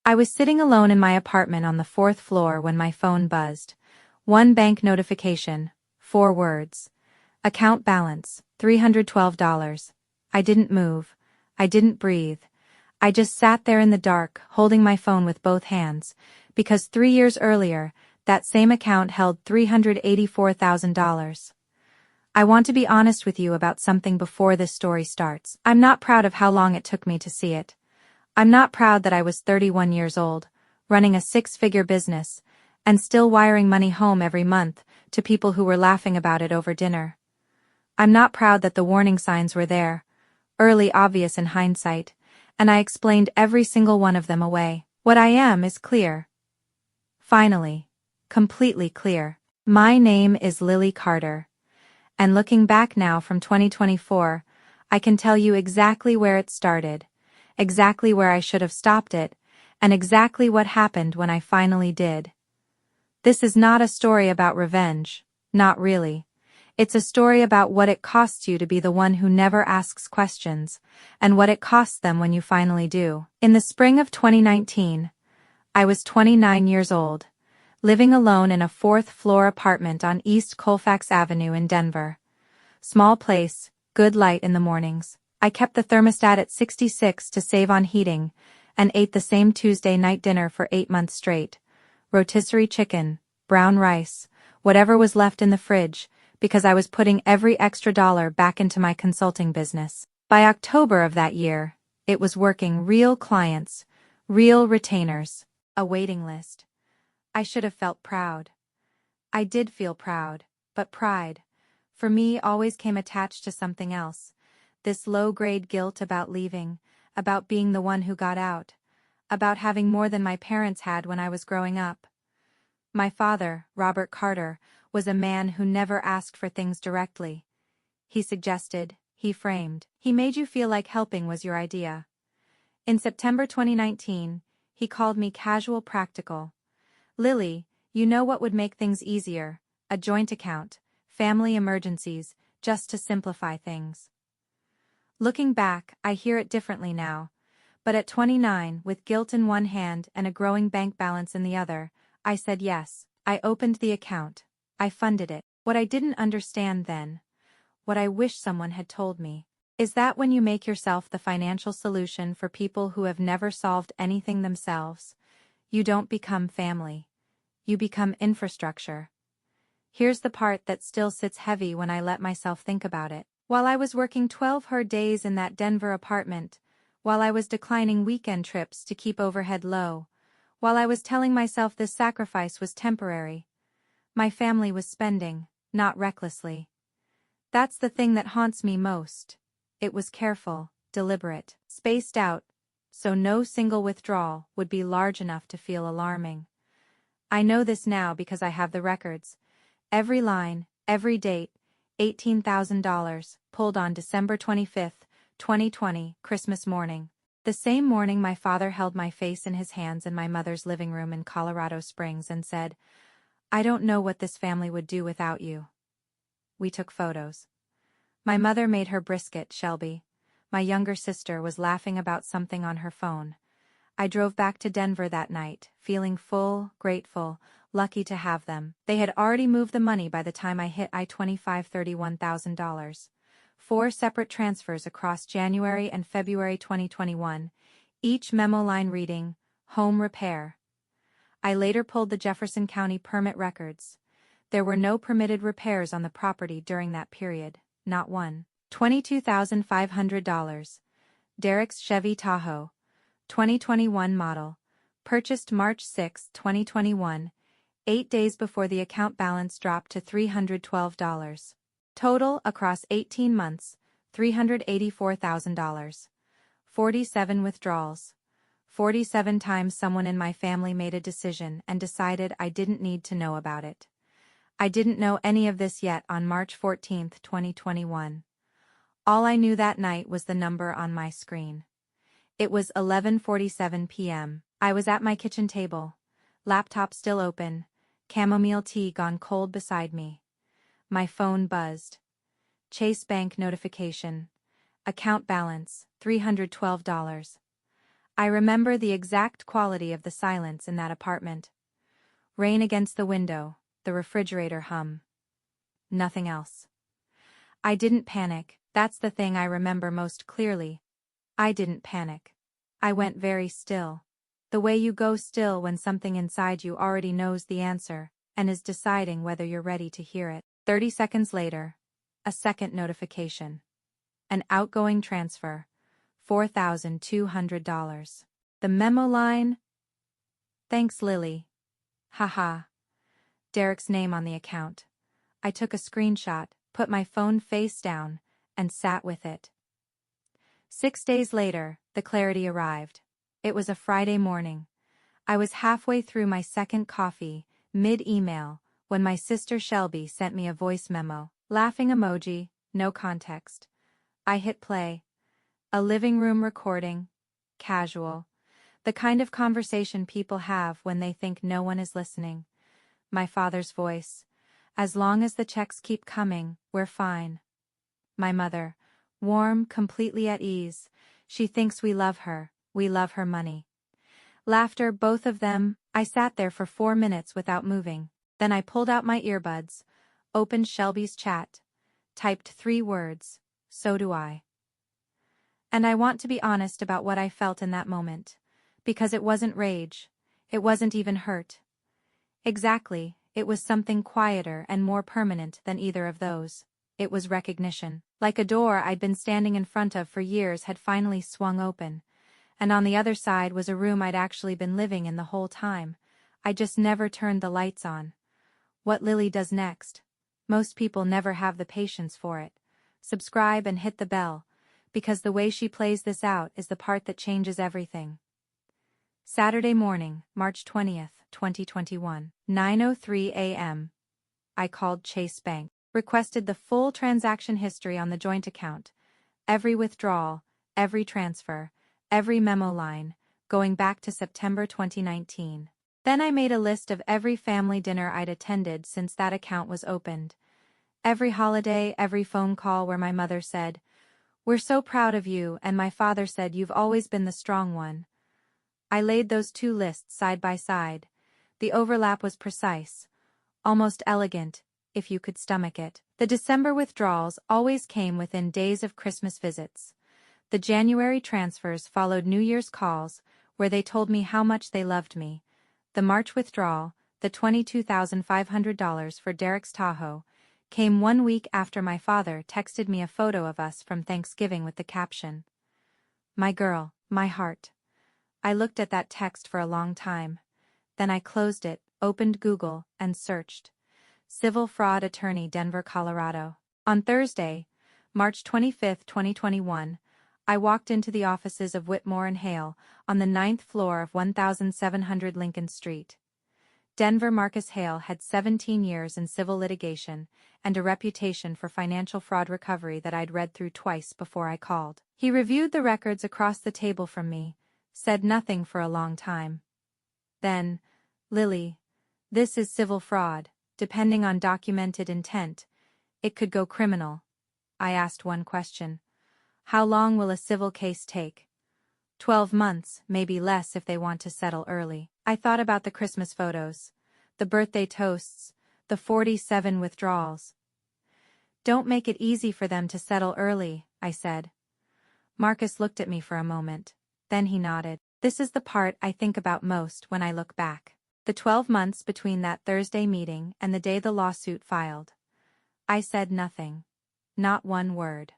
I was sitting alone in my apartment on the fourth floor when my phone buzzed. One bank notification, 4 words. Account balance, $312. I didn't move. I didn't breathe. I just sat there in the dark, holding my phone with both hands, because 3 years earlier, that same account held $384,000. I want to be honest with you about something before this story starts. I'm not proud of how long it took me to see it. I'm not proud that I was 31 years old, running a 6-figure business, and still wiring money home every month to people who were laughing about it over dinner. I'm not proud that the warning signs were there, early obvious in hindsight, and I explained every single one of them away. What I am is clear. Finally. Completely clear. My name is Lily Carter. And looking back now from 2024, I can tell you exactly where it started, exactly where I should have stopped it, and exactly what happened when I finally did. This is not a story about revenge, not really. It's a story about what it costs you to be the one who never asks questions, and what it costs them when you finally do. In the spring of 2019, I was 29 years old, living alone in a 4th-floor apartment on East Colfax Avenue in Denver. Small place, good light in the mornings. I kept the thermostat at 66 to save on heating, and ate the same Tuesday night dinner for 8 months straight. Rotisserie chicken, brown rice, whatever was left in the fridge, because I was putting every extra dollar back into my consulting business. By October of that year, it was working. Real clients, real retainers, a waiting list. I should have felt proud. I did feel proud, but pride, for me, always came attached to something else. This low-grade guilt about leaving, about being the one who got out, about having more than my parents had when I was growing up. My father, Robert Carter, was a man who never asked for things directly. He suggested, he framed, he made you feel like helping was your idea. In September 2019, he called me casual practical. Lily, you know what would make things easier, a joint account, family emergencies, just to simplify things. Looking back, I hear it differently now. But at 29, with guilt in one hand and a growing bank balance in the other, I said yes. I opened the account. I funded it. What I didn't understand then, what I wish someone had told me, is that when you make yourself the financial solution for people who have never solved anything themselves, you don't become family. You become infrastructure. Here's the part that still sits heavy when I let myself think about it. While I was working 12-hour days in that Denver apartment, while I was declining weekend trips to keep overhead low, while I was telling myself this sacrifice was temporary, my family was spending, not recklessly. That's the thing that haunts me most. It was careful, deliberate, spaced out, so no single withdrawal would be large enough to feel alarming. I know this now because I have the records. Every line, every date, $18,000, pulled on December 25, 2020, Christmas morning. The same morning my father held my face in his hands in my mother's living room in Colorado Springs and said, "I don't know what this family would do without you." We took photos. My mother made her brisket, Shelby. My younger sister was laughing about something on her phone. I drove back to Denver that night, feeling full, grateful, lucky to have them. They had already moved the money by the time I hit I-25, $31,000. 4 separate transfers across January and February 2021, each memo line reading, home repair. I later pulled the Jefferson County permit records. There were no permitted repairs on the property during that period, not one. $22,500. Derek's Chevy Tahoe. 2021 model. Purchased March 6, 2021, 8 days before the account balance dropped to $312. Total across 18 months, $384,000. 47 withdrawals. 47 times someone in my family made a decision and decided I didn't need to know about it. I didn't know any of this yet on March 14, 2021. All I knew that night was the number on my screen. It was 11:47 p.m. I was at my kitchen table, laptop still open, chamomile tea gone cold beside me. My phone buzzed. Chase Bank notification. Account balance, $312. I remember the exact quality of the silence in that apartment. Rain against the window, the refrigerator hum. Nothing else. I didn't panic, that's the thing I remember most clearly. I didn't panic. I went very still. The way you go still when something inside you already knows the answer and is deciding whether you're ready to hear it. 30 seconds later, a second notification. An outgoing transfer. $4,200. The memo line? Thanks, Lily. Haha. Derek's name on the account. I took a screenshot, put my phone face down, and sat with it. 6 days later, the clarity arrived. It was a Friday morning. I was halfway through my second coffee, mid-email, when my sister Shelby sent me a voice memo. Laughing emoji, no context. I hit play. A living room recording. Casual. The kind of conversation people have when they think no one is listening. My father's voice. As long as the checks keep coming, we're fine. My mother. Warm, completely at ease. She thinks we love her her money. Laughter, both of them. I sat there for 4 minutes without moving. Then I pulled out my earbuds, opened Shelby's chat, typed 3 words, so do I. And I want to be honest about what I felt in that moment. Because it wasn't rage. It wasn't even hurt. Exactly, it was something quieter and more permanent than either of those. It was recognition. Like a door I'd been standing in front of for years had finally swung open. And on the other side was a room I'd actually been living in the whole time. I just never turned the lights on. What Lily does next. Most people never have the patience for it. Subscribe and hit the bell, because the way she plays this out is the part that changes everything. Saturday morning, March 20th, 2021, 9:03 a.m. I called Chase Bank, requested the full transaction history on the joint account, every withdrawal, every transfer, every memo line, going back to September 2019. Then I made a list of every family dinner I'd attended since that account was opened. Every holiday, every phone call where my mother said, "We're so proud of you," and my father said, "You've always been the strong one." I laid those 2 lists side by side. The overlap was precise, almost elegant, if you could stomach it. The December withdrawals always came within days of Christmas visits. The January transfers followed New Year's calls, where they told me how much they loved me. The March withdrawal, the $22,500 for Derek's Tahoe, came 1 week after my father texted me a photo of us from Thanksgiving with the caption, "My girl, my heart." I looked at that text for a long time. Then I closed it, opened Google, and searched. Civil Fraud Attorney, Denver, Colorado. On Thursday, March 25, 2021, I walked into the offices of Whitmore and Hale on the 9th floor of 1700 Lincoln Street. Denver Marcus Hale had 17 years in civil litigation and a reputation for financial fraud recovery that I'd read through twice before I called. He reviewed the records across the table from me, said nothing for a long time. Then, "Lily, this is civil fraud, depending on documented intent. It could go criminal." I asked one question. "How long will a civil case take?" 12 months, maybe less if they want to settle early. I thought about the Christmas photos, the birthday toasts, the 47 withdrawals. "Don't make it easy for them to settle early," I said. Marcus looked at me for a moment. Then he nodded. "This is the part I think about most when I look back. The 12 months between that Thursday meeting and the day the lawsuit filed." I said nothing. Not one word.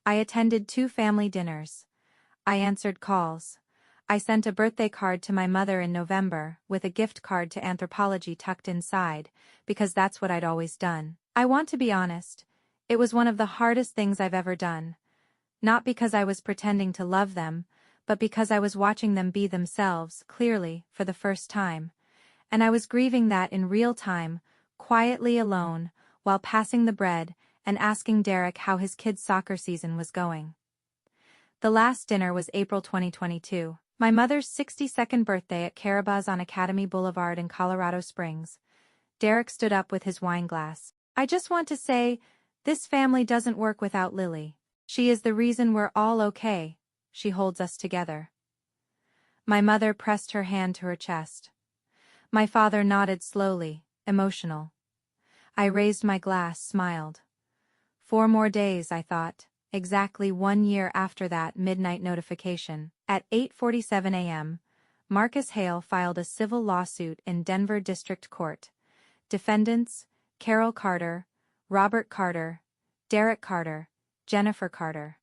I attended 2 family dinners. I answered calls. I sent a birthday card to my mother in November with a gift card to anthropology tucked inside, because that's what I'd always done. I want to be honest. It was one of the hardest things I've ever done. Not because I was pretending to love them, but because I was watching them be themselves, clearly, for the first time. And I was grieving that in real time, quietly alone, while passing the bread and asking Derek how his kid's soccer season was going. The last dinner was April 2022, my mother's 62nd birthday at Carabas on Academy Boulevard in Colorado Springs. Derek stood up with his wine glass. "I just want to say, this family doesn't work without Lily. She is the reason we're all okay. She holds us together." My mother pressed her hand to her chest. My father nodded slowly, emotional. I raised my glass, smiled. 4 more days, I thought, exactly 1 year after that midnight notification. At 8:47 a.m., Marcus Hale filed a civil lawsuit in Denver District Court. Defendants: Carol Carter, Robert Carter, Derek Carter, Jennifer Carter.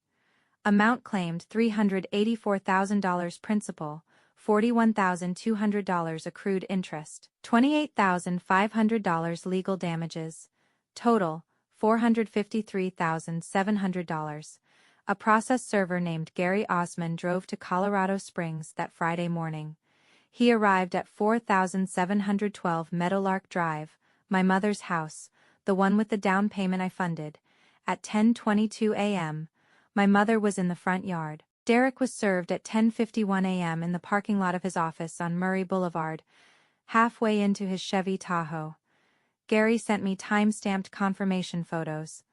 Amount claimed $384,000 principal, $41,200 accrued interest, $28,500 legal damages. Total, $453,700. A process server named Gary Osmond drove to Colorado Springs that Friday morning. He arrived at 4712 Meadowlark Drive, my mother's house, the one with the down payment I funded. At 10:22 a.m., my mother was in the front yard. Derek was served at 10:51 a.m. in the parking lot of his office on Murray Boulevard, halfway into his Chevy Tahoe. Gary sent me time-stamped confirmation photos.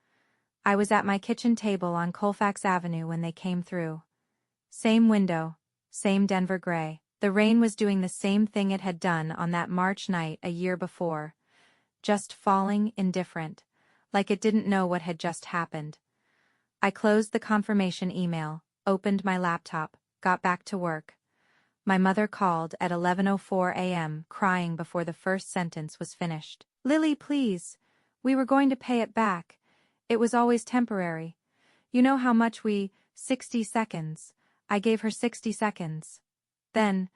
I was at my kitchen table on Colfax Avenue when they came through. Same window, same Denver gray. The rain was doing the same thing it had done on that March night a year before. Just falling, indifferent, like it didn't know what had just happened. I closed the confirmation email, opened my laptop, got back to work. My mother called at 11:04 a.m., crying before the first sentence was finished. "Lily, please. We were going to pay it back. It was always temporary. You know how much 60 seconds. I gave her 60 seconds. Then,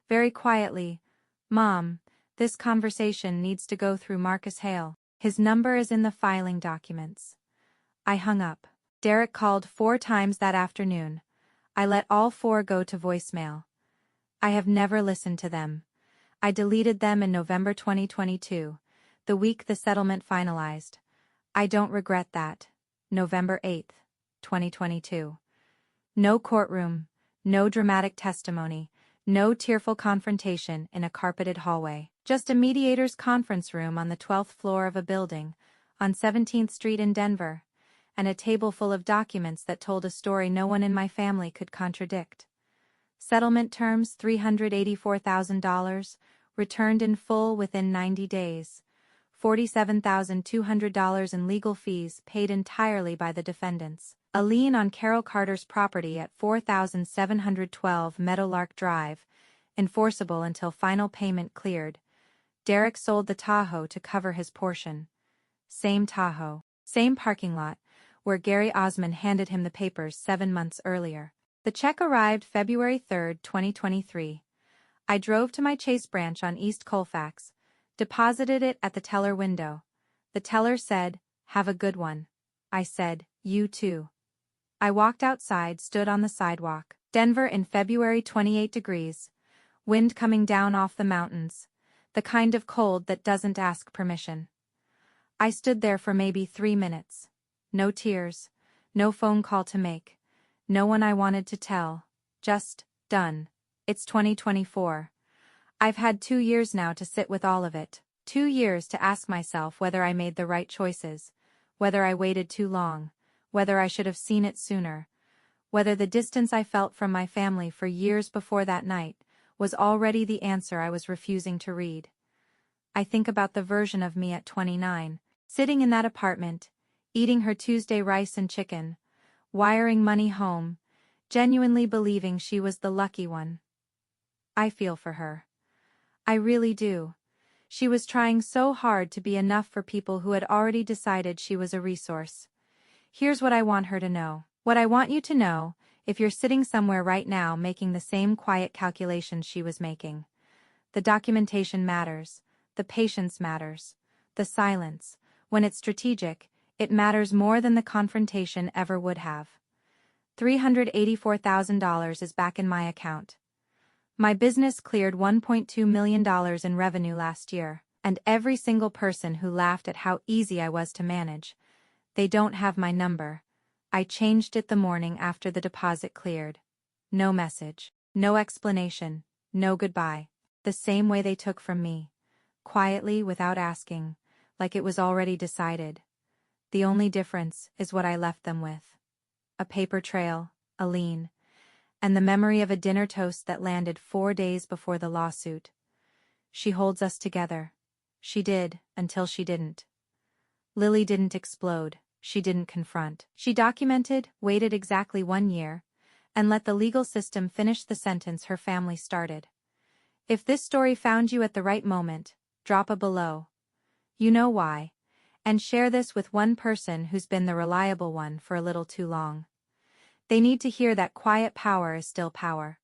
very quietly, Mom, this conversation needs to go through Marcus Hale. His number is in the filing documents." I hung up. Derek called 4 times that afternoon. I let all 4 go to voicemail. I have never listened to them. I deleted them in November 2022, the week the settlement finalized. I don't regret that. November 8, 2022. No courtroom, no dramatic testimony, no tearful confrontation in a carpeted hallway. Just a mediator's conference room on the 12th floor of a building, on 17th Street in Denver, and a table full of documents that told a story no one in my family could contradict. Settlement terms $384,000, returned in full within 90 days. $47,200 in legal fees paid entirely by the defendants. A lien on Carol Carter's property at 4712 Meadowlark Drive, enforceable until final payment cleared. Derek sold the Tahoe to cover his portion. Same Tahoe, same parking lot, where Gary Osmond handed him the papers 7 months earlier. The check arrived February 3, 2023. I drove to my Chase branch on East Colfax, deposited it at the teller window. The teller said, "Have a good one." I said, "You too." I walked outside, stood on the sidewalk. Denver in February, 28 degrees. Wind coming down off the mountains. The kind of cold that doesn't ask permission. I stood there for maybe 3 minutes. No tears, no phone call to make, no one I wanted to tell, just, done. It's 2024. I've had 2 years now to sit with all of it, 2 years to ask myself whether I made the right choices, whether I waited too long, whether I should have seen it sooner, whether the distance I felt from my family for years before that night was already the answer I was refusing to read. I think about the version of me at 29, sitting in that apartment, eating her Tuesday rice and chicken, wiring money home, genuinely believing she was the lucky one. I feel for her. I really do. She was trying so hard to be enough for people who had already decided she was a resource. Here's what I want her to know. What I want you to know, if you're sitting somewhere right now making the same quiet calculations she was making. The documentation matters. The patience matters. The silence, when it's strategic, it matters more than the confrontation ever would have. $384,000 is back in my account. My business cleared $1.2 million in revenue last year, and every single person who laughed at how easy I was to manage, they don't have my number. I changed it the morning after the deposit cleared. No message, no explanation, no goodbye. The same way they took from me. Quietly, without asking, like it was already decided. The only difference is what I left them with. A paper trail, a lien, and the memory of a dinner toast that landed 4 days before the lawsuit. She holds us together. She did, until she didn't. Lily didn't explode, she didn't confront. She documented, waited exactly 1 year, and let the legal system finish the sentence her family started. If this story found you at the right moment, drop a below. You know why. And share this with one person who's been the reliable one for a little too long. They need to hear that quiet power is still power.